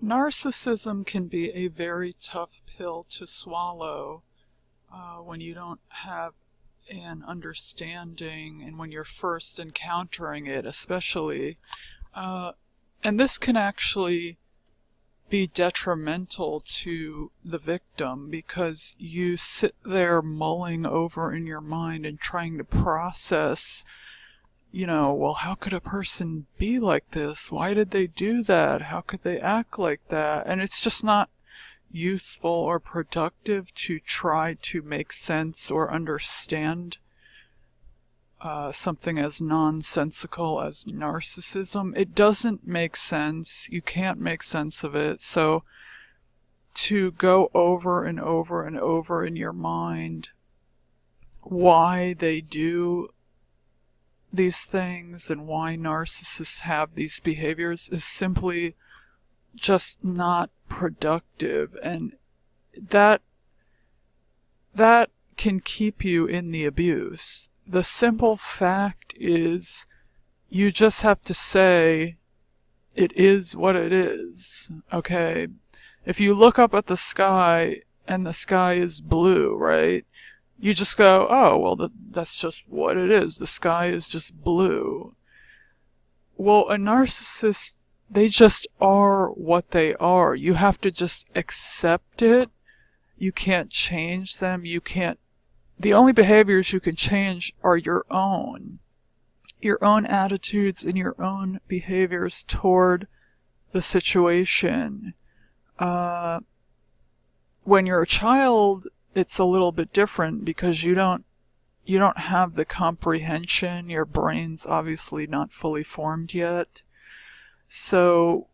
Narcissism can be a very tough pill to swallow when you don't have an understanding and when you're first encountering it, especially. And this can actually be detrimental to the victim because you sit there mulling over in your mind and trying to process, well, how could a person be like this? Why did they do that? How could they act like that? And it's just not useful or productive to try to make sense or understand something as nonsensical as narcissism. It doesn't make sense. You can't make sense of it. So to go over and over and over in your mind why they do these things and why narcissists have these behaviors is simply just not productive, and that can keep you in the abuse. The simple fact is you just have to say it is what it is, okay? If you look up at the sky and the sky is blue, right? You just go, oh, well, that's just what it is. The sky is just blue. Well, a narcissist, they just are what they are. You have to just accept it. You can't change them. The only behaviors you can change are your own attitudes and your own behaviors toward the situation. When you're a child, it's a little bit different because you don't have the comprehension. Your brain's obviously not fully formed yet. So,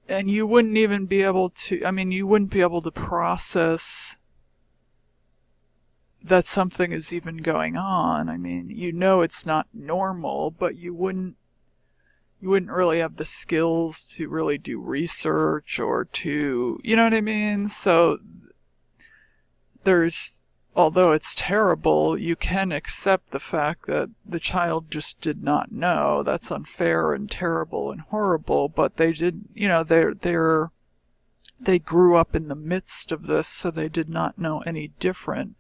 and you wouldn't even be able to, you wouldn't be able to process that something is even going on. It's not normal, but you wouldn't really have the skills to really do research or to, you know what I mean? So although it's terrible, you can accept the fact that the child just did not know. That's unfair and terrible and horrible, but they did, they grew up in the midst of this, so they did not know any different.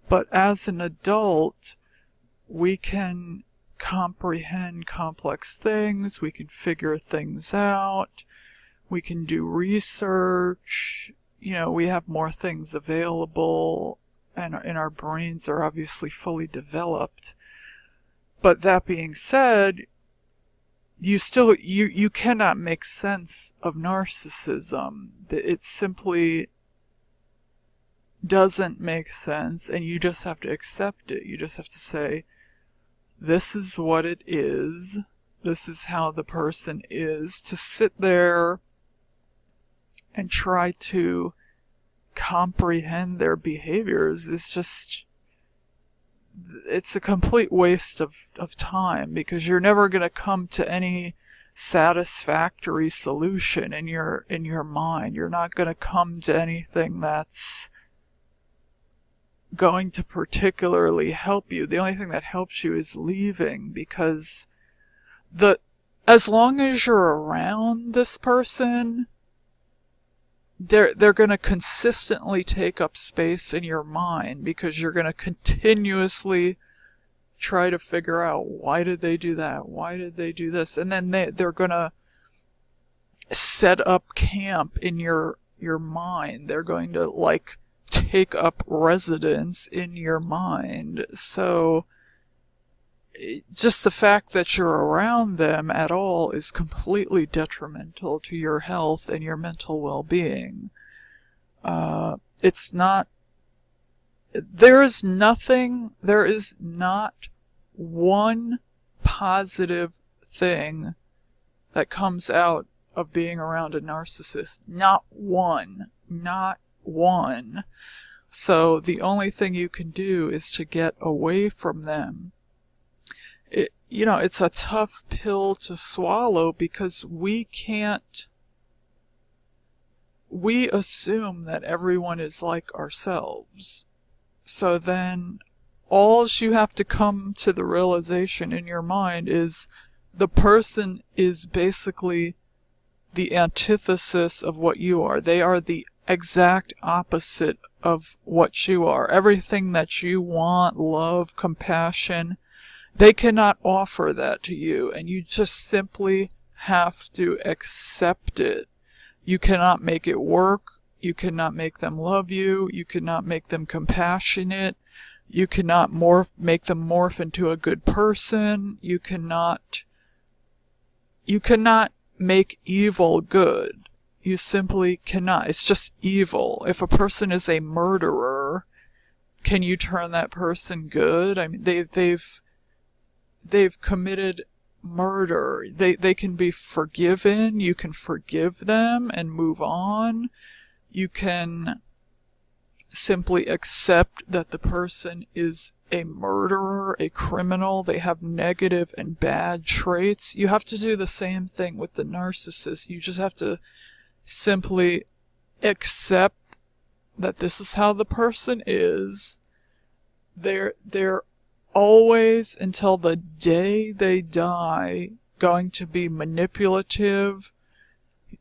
But as an adult, we can comprehend complex things, we can figure things out, we can do research, we have more things available, and our brains are obviously fully developed. But that being said, you cannot make sense of narcissism. It simply doesn't make sense, and you just have to accept it. You just have to say, this is what it is. This is how the person is. To sit there and try to comprehend their behaviors is just, it's a complete waste of time, because you're never going to come to any satisfactory solution in your mind. You're not going to come to anything that's going to particularly help you. The only thing that helps you is leaving, because as long as you're around this person, they're going to consistently take up space in your mind, because you're going to continuously try to figure out, why did they do that? Why did they do this? And then they're going to set up camp in your mind. They're going to take up residence in your mind. So just the fact that you're around them at all is completely detrimental to your health and your mental well-being. There is not one positive thing that comes out of being around a narcissist. Not one. So the only thing you can do is to get away from them. It's a tough pill to swallow, because we assume that everyone is like ourselves. So then all you have to come to the realization in your mind is the person is basically the antithesis of what you are. They are the exact opposite of what you are. Everything that you want, love, compassion, they cannot offer that to you, and you just simply have to accept it. You cannot make it work. You cannot make them love you. You cannot make them compassionate. You cannot make them morph into a good person. You cannot make evil good. You simply cannot. It's just evil. If a person is a murderer, can you turn that person good? I mean, they've committed murder. They can be forgiven. You can forgive them and move on. You can simply accept that the person is a murderer, a criminal. They have negative and bad traits. You have to do the same thing with the narcissist. You just have to simply accept that this is how the person is. They're always, until the day they die, going to be manipulative,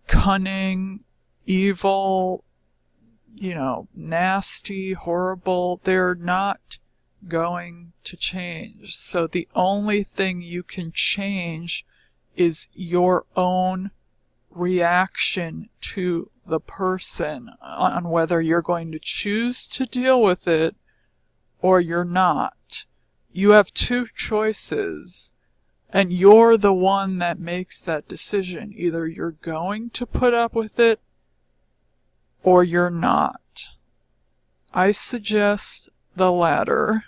cunning, evil, nasty, horrible. They're not going to change. So the only thing you can change is your own reaction to the person, on whether you're going to choose to deal with it or you're not. You have two choices, and you're the one that makes that decision. Either you're going to put up with it or you're not. I suggest the latter.